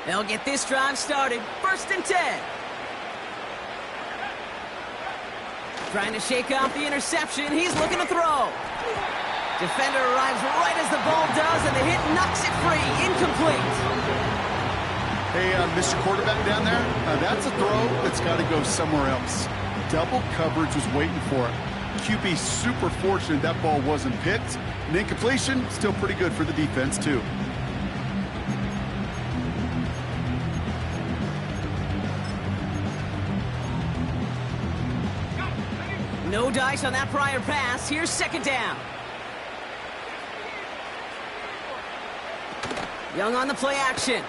They'll get this drive started. 1st and 10. Trying to shake off the interception. He's looking to throw. Defender arrives right as the ball does, and the hit knocks it free. Incomplete. Hey, Mr. Quarterback down there, that's a throw that's got to go somewhere else. Double coverage was waiting for it. QB super fortunate that ball wasn't picked. An incompletion, still pretty good for the defense, too. No dice on that prior pass. Here's 2nd down. Young on the play action.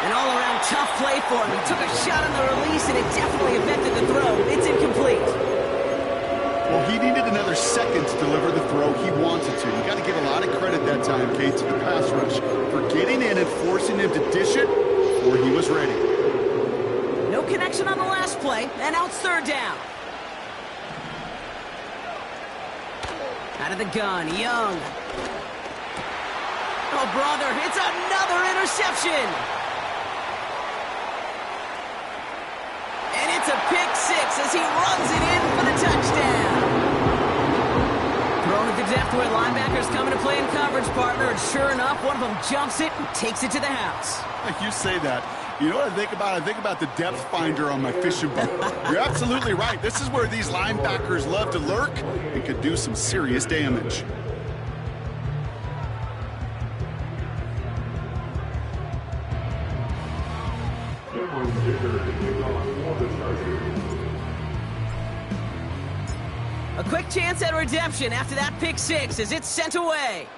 An all-around tough play for him. He took a shot on the release, and it definitely affected the throw. It's incomplete. Well, he needed another second to deliver the throw he wanted to. You got to give a lot of credit that time, Kate, to the pass rush for getting in and forcing him to dish it before he was ready. No connection on the last play, and now it's 3rd down. Out of the gun, Young. Oh, brother, it's another interception. And it's a pick 6 as he runs it in for the touchdown. Thrown at the depth where linebackers coming to play in coverage, partner, and sure enough, one of them jumps it and takes it to the house. You say that. You know what I think about? I think about the depth finder on my fishing boat. You're absolutely right. This is where these linebackers love to lurk and could do some serious damage. A quick chance at redemption after that pick 6 as it's sent away.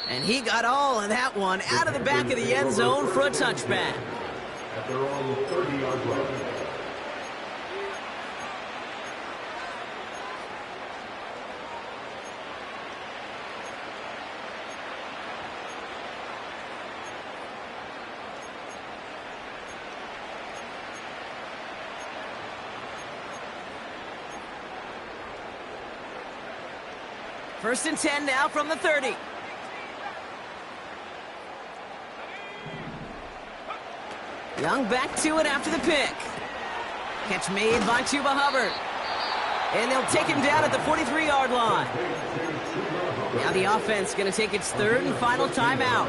And he got all of that one out of the back of the end zone for a touchback. At their own 30-yard line. First and 10 now from the 30. Young back to it after the pick. Catch made by Chuba Hubbard. And they'll take him down at the 43-yard line. Now the offense going to take its 3rd and final timeout.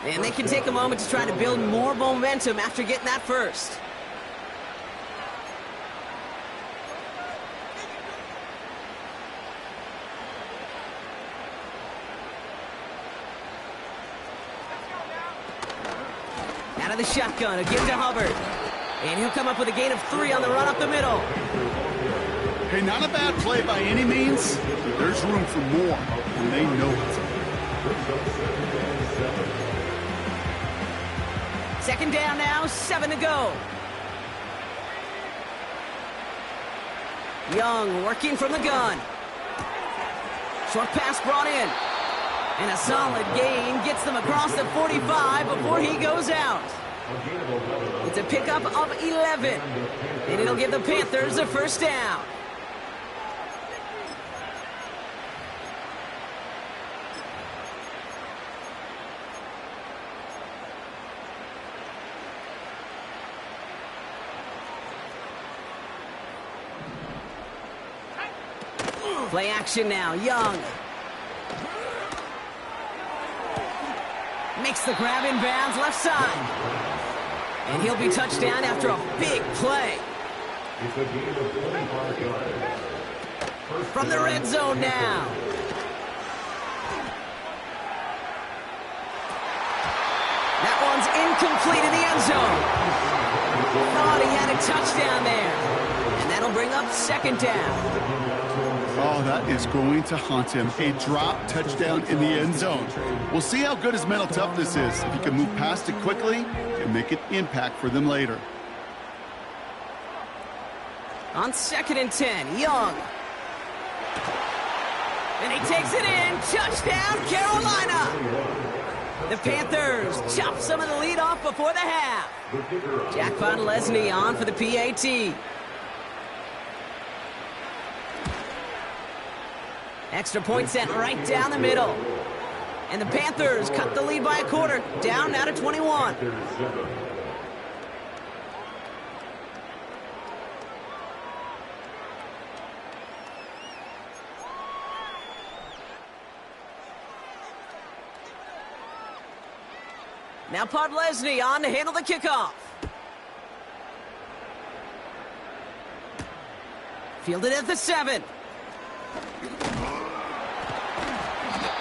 And they can take a moment to try to build more momentum after getting that first. Out of the shotgun, a give to Hubbard. And he'll come up with a gain of 3 on the run up the middle. Hey, not a bad play by any means. There's room for more, and they know it. 2nd down now, 7 to go. Young working from the gun. Short pass brought in. And a solid gain gets them across the 45 before he goes out. It's a pickup of 11. And it'll give the Panthers a 1st down. Play action now, Young. Makes the grab in bounds left side. And he'll be touched down after a big play. From the red zone now. That one's incomplete in the end zone. Thought he had a touchdown there. And that'll bring up 2nd down. Oh, that is going to haunt him. A drop touchdown in the end zone. We'll see how good his mental toughness is. If he can move past it quickly and make an impact for them later. On 2nd and 10, Young. And he takes it in. Touchdown, Carolina. The Panthers chop some of the lead off before the half. Jack Von Leslie on for the PAT. Extra point sent right down the middle. And the Panthers cut the lead by a quarter, down now to 21. Now Podlesny on to handle the kickoff. Fielded at the 7.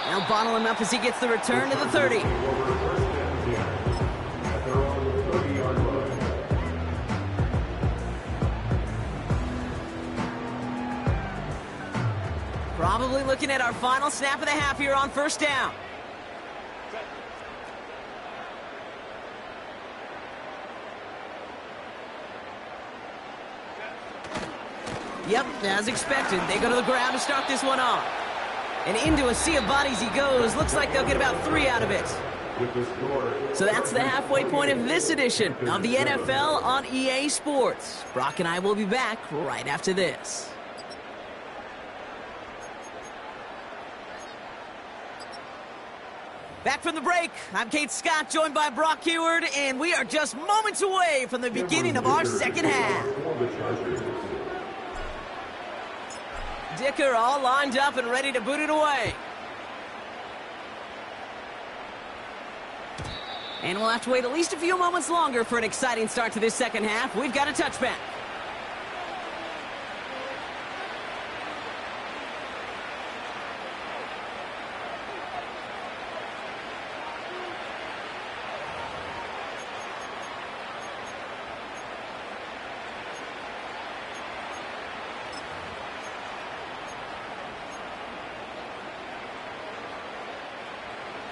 Now bottle him up as he gets the return to the 30. Probably looking at our final snap of the half here on first down. Yep, as expected, they go to the ground to start this one off. And into a sea of bodies he goes. Looks like they'll get about 3 out of it. So that's the halfway point of this edition of the NFL on EA Sports. Brock and I will be back right after this. Back from the break, I'm Kate Scott, joined by Brock Heward, and we are just moments away from the beginning of our second half. Dicker all lined up and ready to boot it away. And we'll have to wait at least a few moments longer for an exciting start to this second half. We've got a touchback.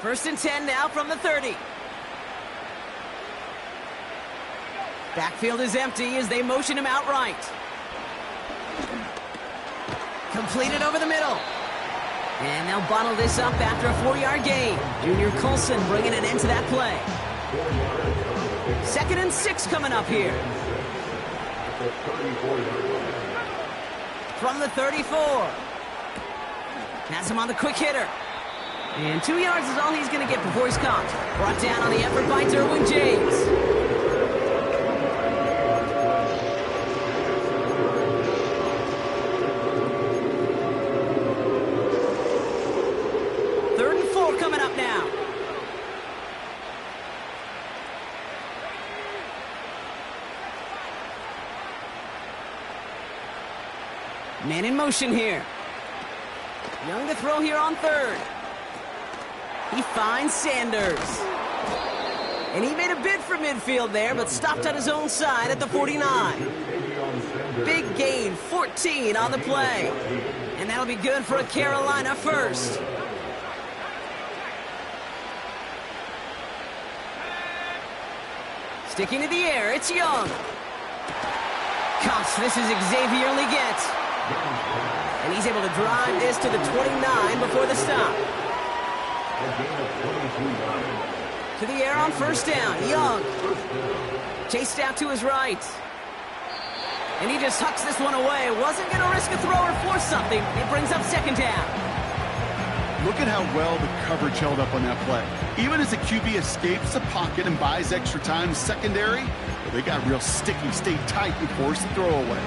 First and 10 now from the 30. Backfield is empty as they motion him out right. Completed over the middle. And they'll bottle this up after a 4-yard gain. Junior Colson bringing an end to that play. 2nd and 6 coming up here. From the 34. Has him on the quick hitter. And 2 yards is all he's going to get before he's caught. Brought down on the effort by Derwin James. Third and 4 coming up now. Man in motion here. Young to throw here on 3rd. He finds Sanders. And he made a bid for midfield there, but stopped on his own side at the 49. Big gain, 14 on the play. And that'll be good for a Carolina first. Sticking to the air, it's Young. Gosh, this is Xavier Leggett. And he's able to drive this to the 29 before the stop. To the air on first down. Young. Chased out to his right. And he just hucks this one away. Wasn't going to risk a throw or force something. It brings up 2nd down. Look at how well the coverage held up on that play. Even as the QB escapes the pocket and buys extra time secondary, well, they got real sticky, stayed tight, and forced the throw away.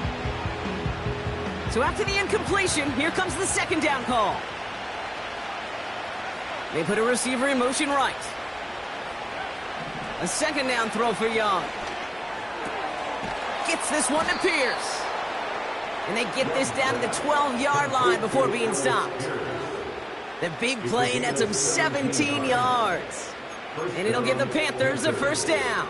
So after the incompletion, here comes the 2nd down call. They put a receiver in motion right. A 2nd down throw for Young. Gets this one to Pierce. And they get this down to the 12-yard line before being stopped. The big play nets him 17 yards. And it'll give the Panthers a first down.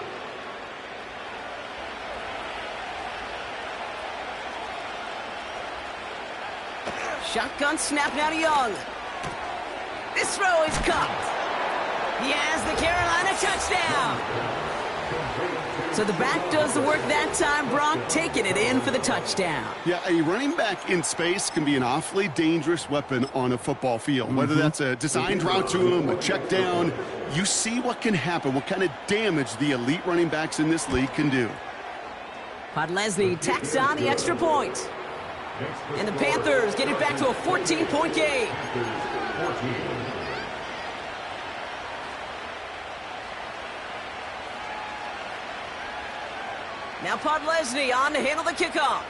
Shotgun snap now to Young. This throw is cupped. He has the Carolina touchdown. So the back does the work that time. Brock taking it in for the touchdown. Yeah, a running back in space can be an awfully dangerous weapon on a football field. Whether that's a designed route to him, a check down, you see what can happen, what kind of damage the elite running backs in this league can do. Podlesny tacks on the extra point. And the Panthers get it back to a 14-point game. Now Podlesny on to handle the kickoff.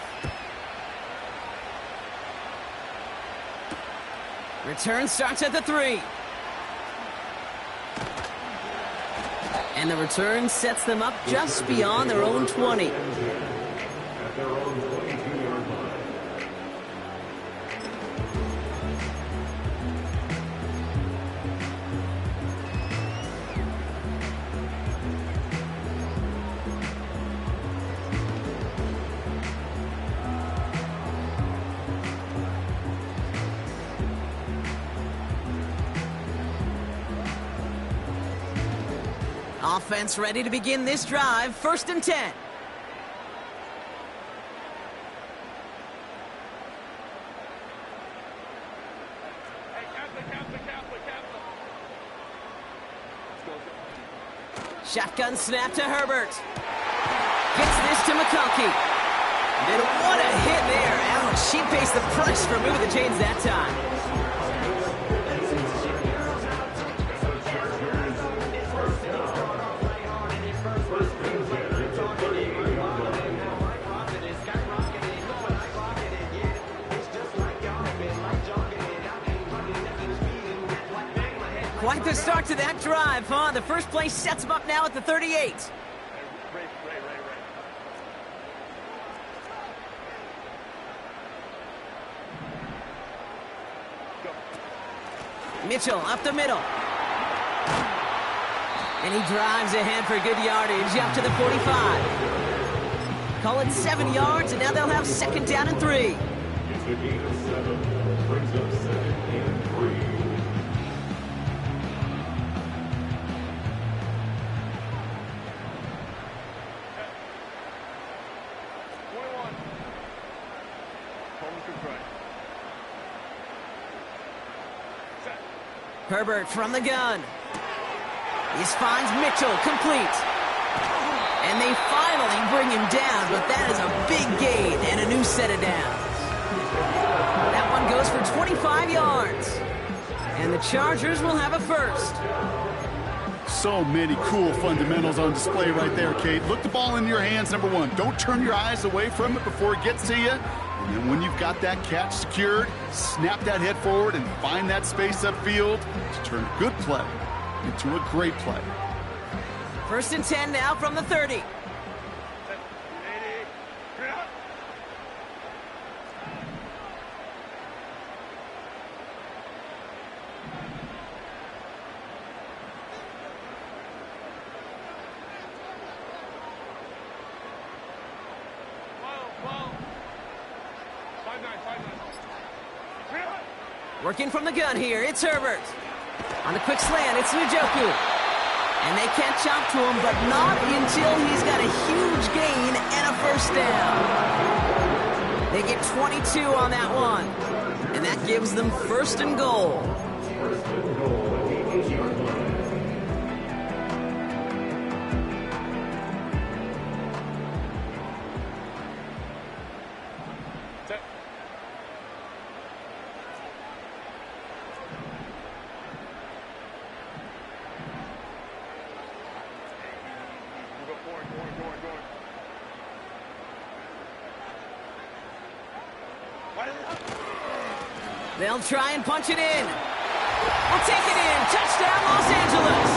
Return starts at the 3. And the return sets them up just beyond their own 20. At their own 22-yard line. Offense ready to begin this drive. 1st and 10. Shotgun snap to Herbert. Gets this to McConkey. And what a hit there. Ouch, she pays the price for moving the chains that time. Quite the start to that drive, huh? The first play sets him up now at the 38. Mitchell up the middle. And he drives ahead for good yardage up to the 45. Call it 7 yards, and now they'll have 2nd down and 3. It's a gain of 7. Brings up 2nd and 3. Herbert from the gun. He finds Mitchell complete. And they finally bring him down, but that is a big gain and a new set of downs. That one goes for 25 yards. And the Chargers will have a 1st. So many cool fundamentals on display right there, Kate. Look the ball in your hands, number 1. Don't turn your eyes away from it before it gets to you. And then when you've got that catch secured, snap that head forward and find that space upfield to turn a good play into a great play. 1st and 10 now from the 30. Working from the gun here, it's Herbert. On the quick slant, it's Njoku. And they catch up to him, but not until he's got a huge gain and a 1st down. They get 22 on that one. And that gives them 1st and goal. They'll try and punch it in. We'll take it in. Touchdown, Los Angeles.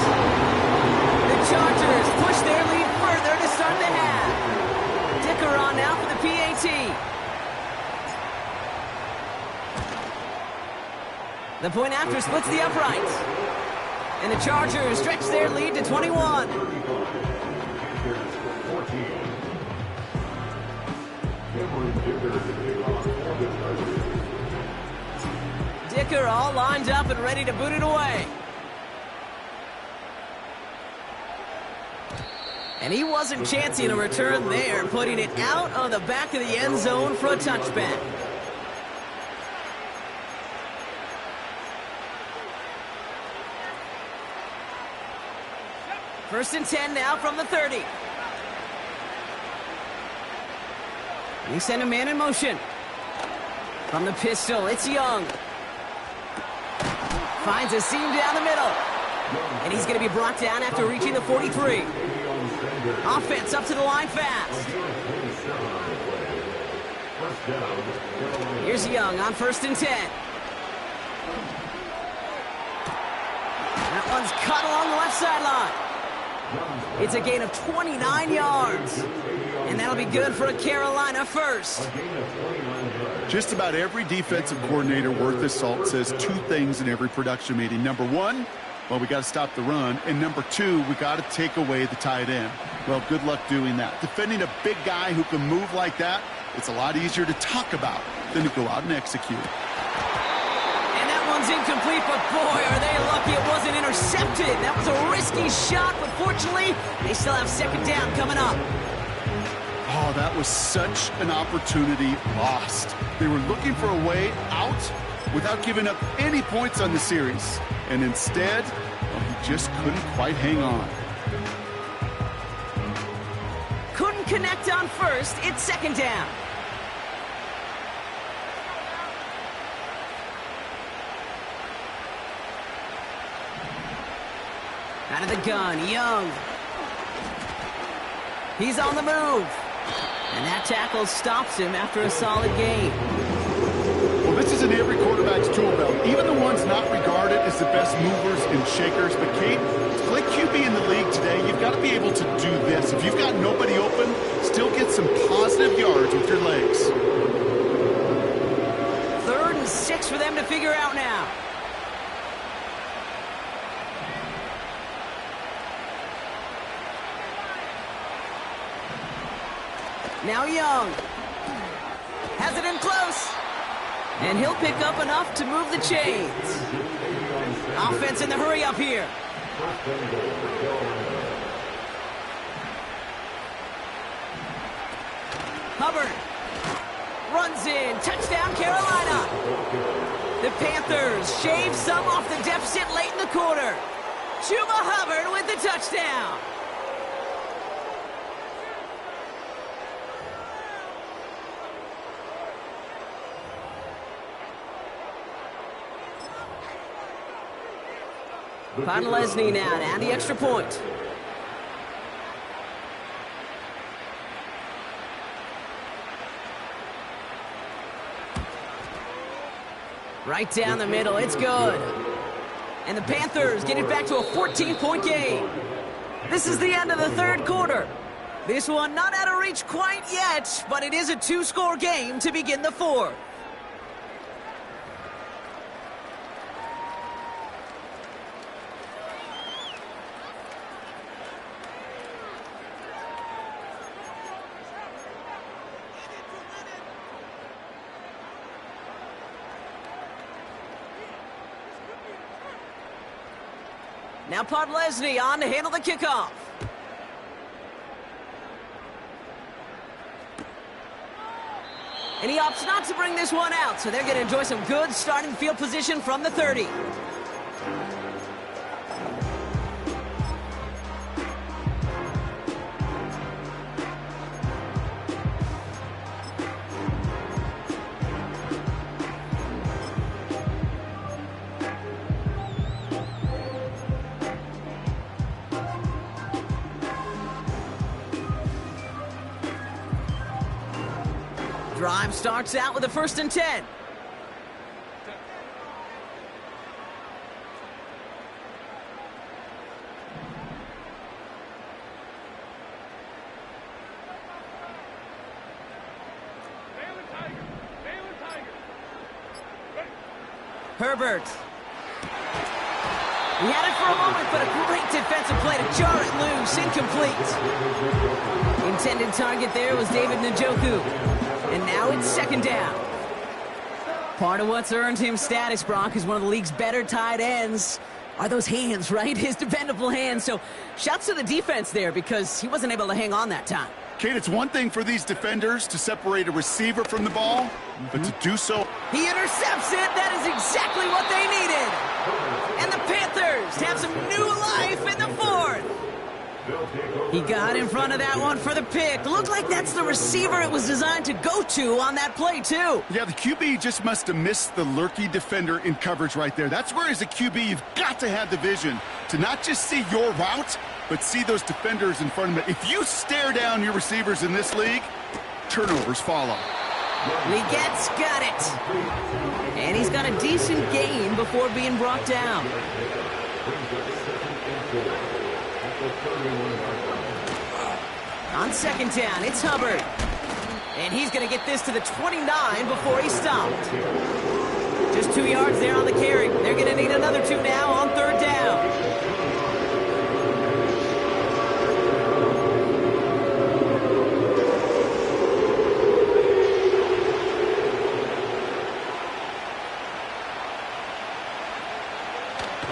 The Chargers push their lead further to start the half. Dicker on now for the PAT. The point after splits the uprights. And the Chargers stretch their lead to 21. Dicker all lined up and ready to boot it away. And he wasn't chancing a return there, putting it out of the back of the end zone for a touchback. First and 10 now from the 30. You send a man in motion. From the pistol, it's Young. Finds a seam down the middle. And he's going to be brought down after reaching the 43. Offense up to the line fast. Here's Young on 1st and 10. That one's cut along the left sideline. It's a gain of 29 yards. And that'll be good for a Carolina first. Just about every defensive coordinator worth his salt says two things in every production meeting. Number one, well, we got to stop the run. And number two, we got to take away the tight end. Well, good luck doing that. Defending a big guy who can move like that, it's a lot easier to talk about than to go out and execute. And that one's incomplete, but boy, are they lucky it wasn't intercepted. That was a risky shot, but fortunately, they still have 2nd down coming up. Oh, that was such an opportunity lost. They were looking for a way out without giving up any points on the series. And instead, well, he just couldn't quite hang on. Couldn't connect on 1st. It's 2nd down. Out of the gun, Young. He's on the move. And that tackle stops him after a solid gain. Well, this is in every quarterback's tool belt, even the ones not regarded as the best movers and shakers. But, Kate, to play QB in the league today, you've got to be able to do this. If you've got nobody open, still get some positive yards with your legs. 3rd and 6 for them to figure out now. Now Young has it in close, and he'll pick up enough to move the chains. Offense in the hurry up here. Hubbard runs in, touchdown Carolina. The Panthers shave some off the deficit late in the quarter. Chuba Hubbard with the touchdown. Podlesny now to add the extra point. Right down the middle, it's good. And the Panthers get it back to a 14-point game. This is the end of the 3rd quarter. This one not out of reach quite yet, but it is a 2-score game to begin the 4th. Now Podlesny on to handle the kickoff. And he opts not to bring this one out, so they're going to enjoy some good starting field position from the 30. Drive starts out with a 1st and 10. Herbert. He had it for a moment, but a great defensive play to jar it loose. Incomplete. Intended target there was David Njoku. And now it's 2nd down. Part of what's earned him status, Brock, is one of the league's better tight ends. Are those hands, right? His dependable hands. So shouts to the defense there because he wasn't able to hang on that time. Kate, it's one thing for these defenders to separate a receiver from the ball, but to do so... He intercepts it. That is exactly what they needed. And the Panthers have some new life in the 4th. He got in front of that one for the pick. Looked like that's the receiver it was designed to go to on that play, too. Yeah, the QB just must have missed the lurky defender in coverage right there. That's where, as a QB, you've got to have the vision to not just see your route, but see those defenders in front of it. If you stare down your receivers in this league, turnovers follow. Legette's got it. And he's got a decent gain before being brought down. On second down, it's Hubbard. And he's going to get this to the 29 before he's stopped. Just 2 yards there on the carry. They're going to need another 2 now on third down.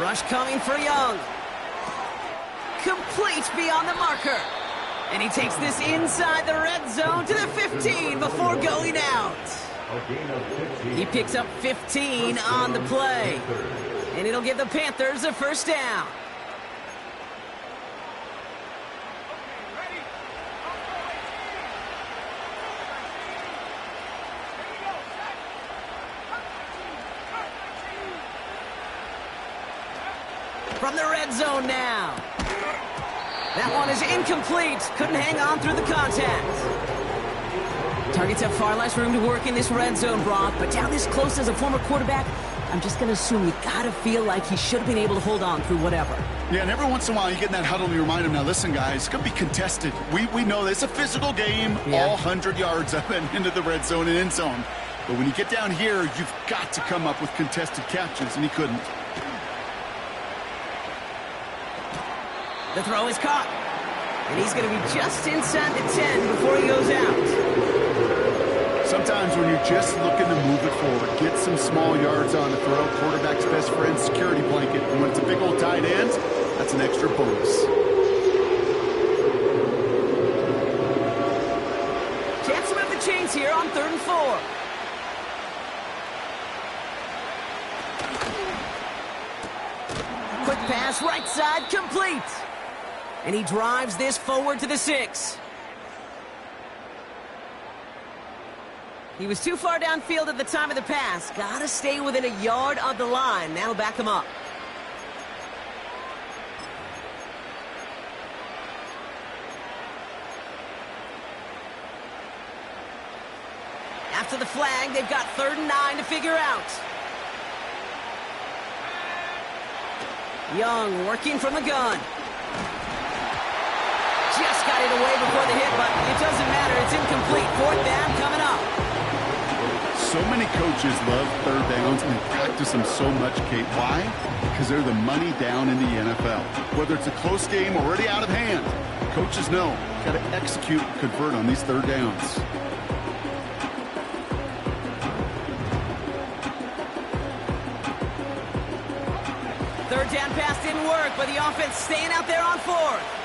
Rush coming for Young. Complete beyond the marker. And he takes this inside the red zone to the 15 before going out. He picks up 15 on the play. And it'll give the Panthers a first down. From the red zone now. That one is incomplete. Couldn't hang on through the contact. Targets have far less room to work in this red zone, Brock, but down this close as a former quarterback, I'm just going to assume you got to feel like he should have been able to hold on through whatever. Yeah, and every once in a while you get in that huddle and you remind him, now listen, guys, it's going to be contested. We know this. It's a physical game, all 100 yards up and into the red zone and end zone. But when you get down here, you've got to come up with contested catches, and he couldn't. The throw is caught. And he's going to be just inside the 10 before he goes out. Sometimes when you're just looking to move it forward, get some small yards on the throw, quarterback's best friend, security blanket. And when it's a big old tight end, that's an extra bonus. Chance to move the chains here on 3rd and 4. Quick pass, right side, complete. And he drives this forward to the 6. He was too far downfield at the time of the pass. Gotta stay within a yard of the line. That'll back him up. After the flag, they've got 3rd and 9 to figure out. Young working from the gun. Just got it away before the hit, but it doesn't matter. It's incomplete. 4th down coming up. So many coaches love third downs and practice them so much, Kate. Why? Because they're the money down in the NFL. Whether it's a close game or already out of hand, coaches know got to execute and convert on these third downs. Third down pass didn't work, but the offense staying out there on 4th.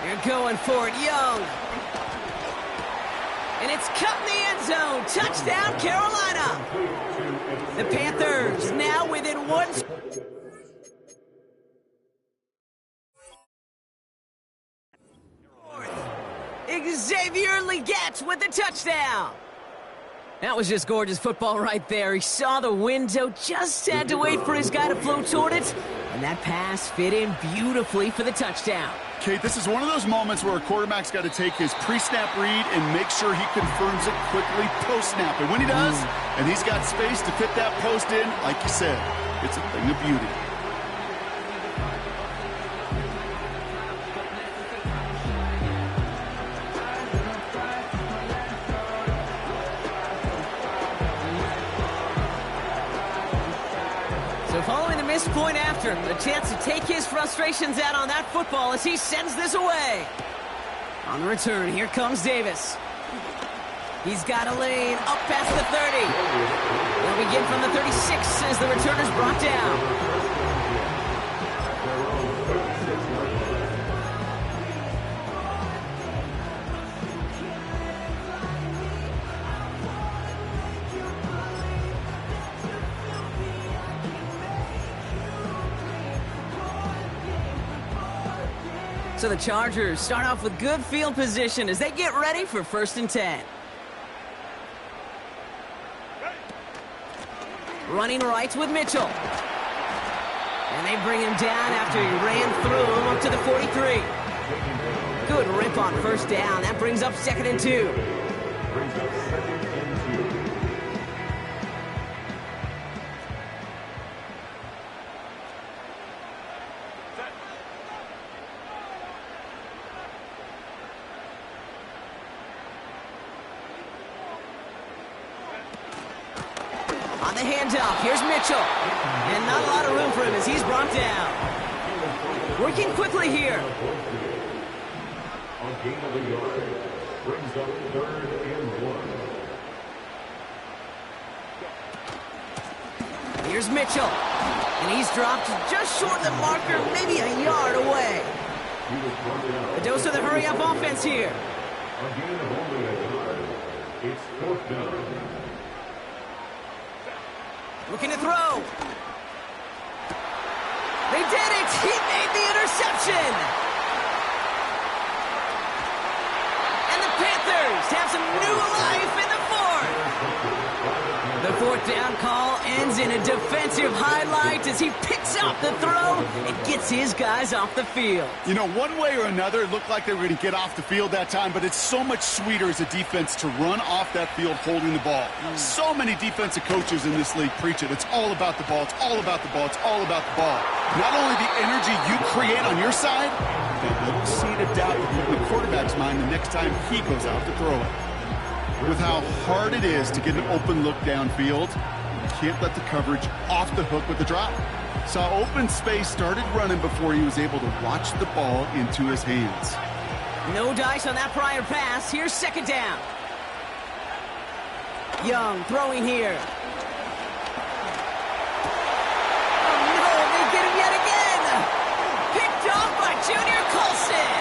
You're going for it, Young. And it's cut in the end zone. Touchdown, Carolina. The Panthers now within 1. Xavier Legette with the touchdown. That was just gorgeous football right there. He saw the window, just had to wait for his guy to float toward it, and that pass fit in beautifully for the touchdown. Kate, this is one of those moments where a quarterback's got to take his pre-snap read and make sure he confirms it quickly post-snap. And when he does, and he's got space to fit that post in, like you said, it's a thing of beauty. So following the missed point after, a chance to take his frustrations out on that football as he sends this away. On the return, here comes Davis. He's got a lane up past the 30. They'll begin from the 36 as the return is brought down. So the Chargers start off with good field position as they get ready for 1st and 10. Running right with Mitchell. And they bring him down after he ran through him up to the 43. Good rip on 1st down. That brings up 2nd and 2. Brings up 2nd and 2. On the handoff, here's Mitchell. And not a lot of room for him as he's brought down. Working quickly here. On gain of a yard, brings up 3rd and 1. Here's Mitchell. And he's dropped just short of the marker, maybe a yard away. He was brought down. A dose of the hurry-up offense here. On gain of only a yard, it's 4th down. Looking to throw. They did it! He made the interception! And the Panthers have some new life in the 4th. The 4th down call ends in a defensive highlight as he picks up the throw and gets his guys off the field. You know, one way or another, it looked like they were going to get off the field that time, but it's so much sweeter as a defense to run off that field holding the ball. So many defensive coaches in this league preach it. It's all about the ball. It's all about the ball. It's all about the ball. Not only the energy you create on your side, the little seed of doubt you put in the quarterback's mind the next time he goes out to throw it. With how hard it is to get an open look downfield, you can't let the coverage off the hook with the drop. Saw open space, started running before he was able to watch the ball into his hands. No dice on that prior pass. Here's 2nd down. Young throwing here. Oh no, they get him yet again. Picked off by Junior Colson.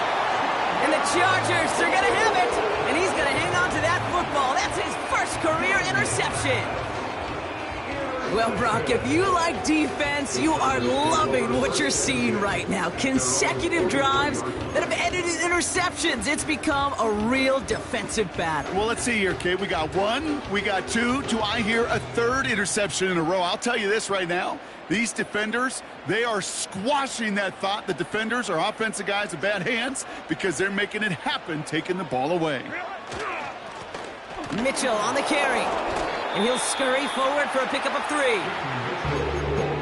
And the Chargers are going to have it. And he's going to hang on to that football. That's his 1st career interception. Well, Brock, if you like defense, you are loving what you're seeing right now. Consecutive drives that have ended in interceptions. It's become a real defensive battle. Well, let's see here, kid. We got 1, we got 2. Do I hear a 3rd interception in a row? I'll tell you this right now. These defenders, they are squashing that thought. The defenders are offensive guys with bad hands because they're making it happen, taking the ball away. Mitchell on the carry. And he'll scurry forward for a pickup of 3.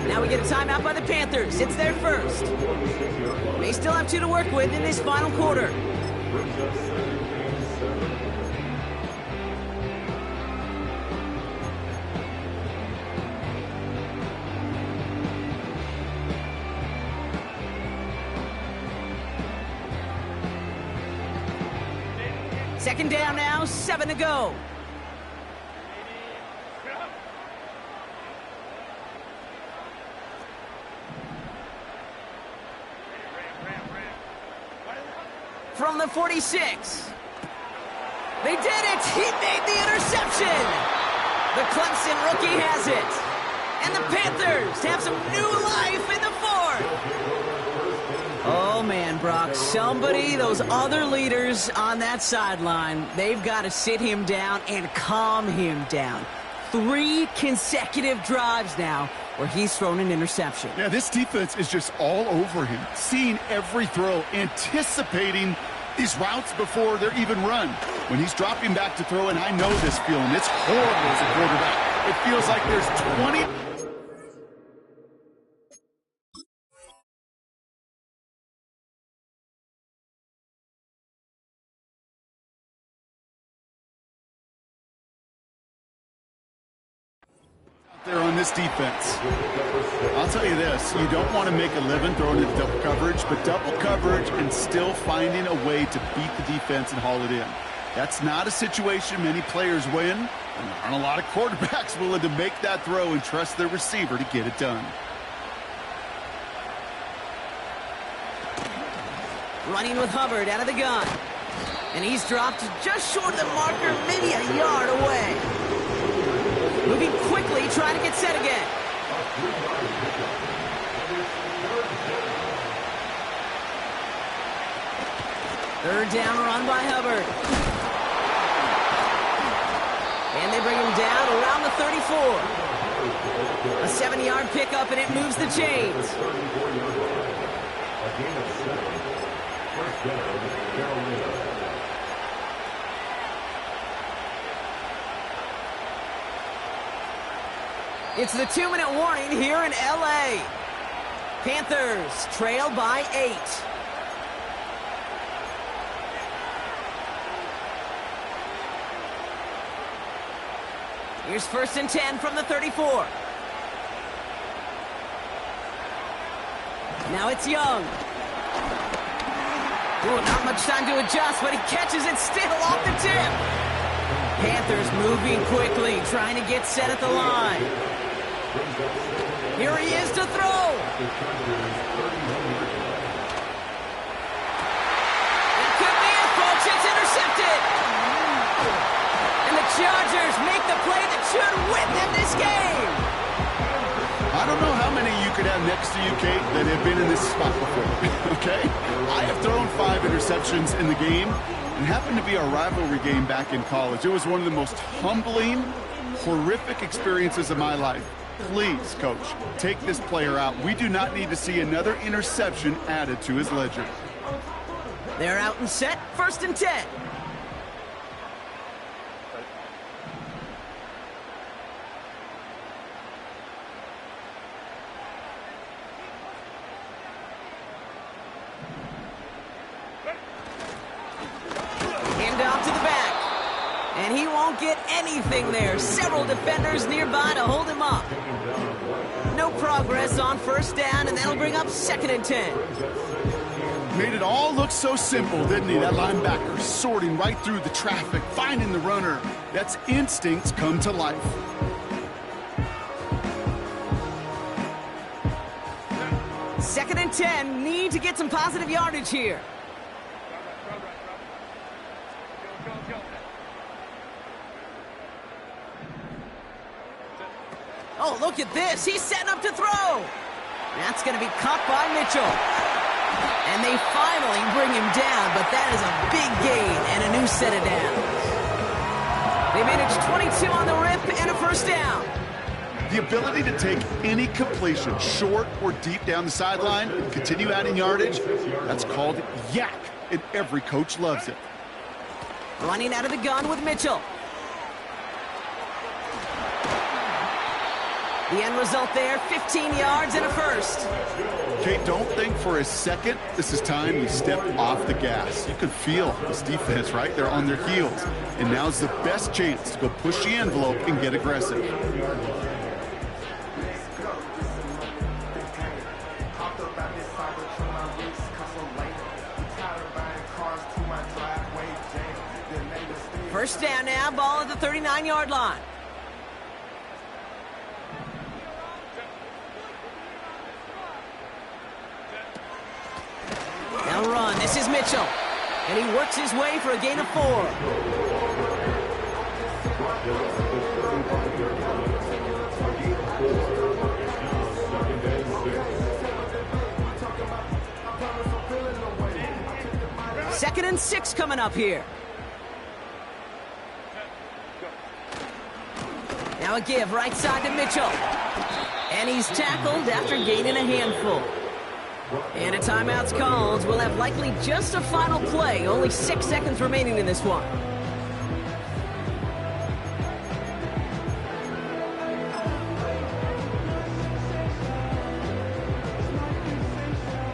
Now we get a timeout by the Panthers. It's their 1st. They still have 2 to work with in this final quarter. Brings up 2nd and 7. Second down now, 7 to go. From the 46. They did it! He made the interception! The Clemson rookie has it. And the Panthers have some new life in the 4th. Oh, man, Brock. Somebody, those other leaders on that sideline, they've got to sit him down and calm him down. 3 consecutive drives now where he's thrown an interception. Yeah, this defense is just all over him, seeing every throw, anticipating these routes before they're even run. When he's dropping back to throw, and I know this feeling, it's horrible as a quarterback. It feels like there's 20... there on this defense. I'll tell you this, you don't want to make a living throwing into double coverage, but double coverage and still finding a way to beat the defense and haul it in. That's not a situation many players win, and there aren't a lot of quarterbacks willing to make that throw and trust their receiver to get it done. Running with Hubbard out of the gun. And he's dropped just short of the marker, maybe a yard away. Moving quickly, trying to get set again. Third down run by Hubbard. And they bring him down around the 34. A 7-yard pickup, and it moves the chains. It's the 2-minute warning here in L.A. Panthers trail by 8. Here's 1st and 10 from the 34. Now it's Young. Ooh, not much time to adjust, but he catches it still off the tip. Panthers moving quickly, trying to get set at the line. Here he is to throw. It could be it, folks. It's intercepted. And the Chargers make the play that should win them this game. I don't know how many you could have next to you, Kate, that have been in this spot before, okay? I have thrown 5 interceptions in the game. It happened to be our rivalry game back in college. It was one of the most humbling, horrific experiences of my life. Please, Coach, take this player out. We do not need to see another interception added to his ledger. They're out and set, 1st and 10. Off to the back. And he won't get anything there. Several defenders nearby to hold him up. No progress on 1st down, and that'll bring up 2nd and 10. Made it all look so simple, didn't he? That linebacker sorting right through the traffic, finding the runner. That's instincts come to life. Second and 10. Need to get some positive yardage here. Oh, look at this. He's setting up to throw. That's going to be caught by Mitchell. And they finally bring him down, but that is a big gain and a new set of downs. They managed 22 on the rip and a 1st down. The ability to take any completion, short or deep down the sideline, and continue adding yardage, that's called yak, and every coach loves it. Running out of the gun with Mitchell. The end result there, 15 yards and a 1st. Kate, don't think for a second this is time you step off the gas. You can feel this defense, right? They're on their heels. And now's the best chance to go push the envelope and get aggressive. First down now, ball at the 39-yard line. Now run, this is Mitchell. And he works his way for a gain of 4. Second and 6 coming up here. Now a give right side to Mitchell. And he's tackled after gaining a handful. And a timeout's called. We'll have likely just a final play. Only 6 seconds remaining in this one.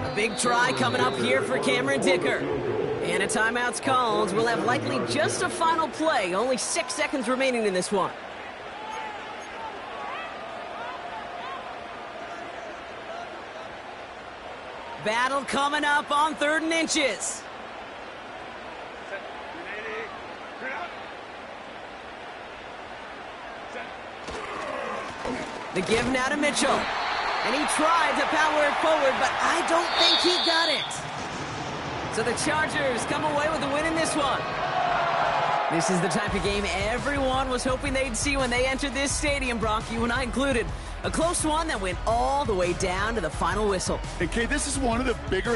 A big try coming up here for Cameron Dicker. And a timeout's called. We'll have likely just a final play. Only 6 seconds remaining in this one. Battle coming up on 3rd and inches. The give now to Mitchell. And he tried to power it forward, but I don't think he got it. So the Chargers come away with the win in this one. This is the type of game everyone was hoping they'd see when they entered this stadium, Brock, you and I included. A close one that went all the way down to the final whistle. Okay, this is one of the bigger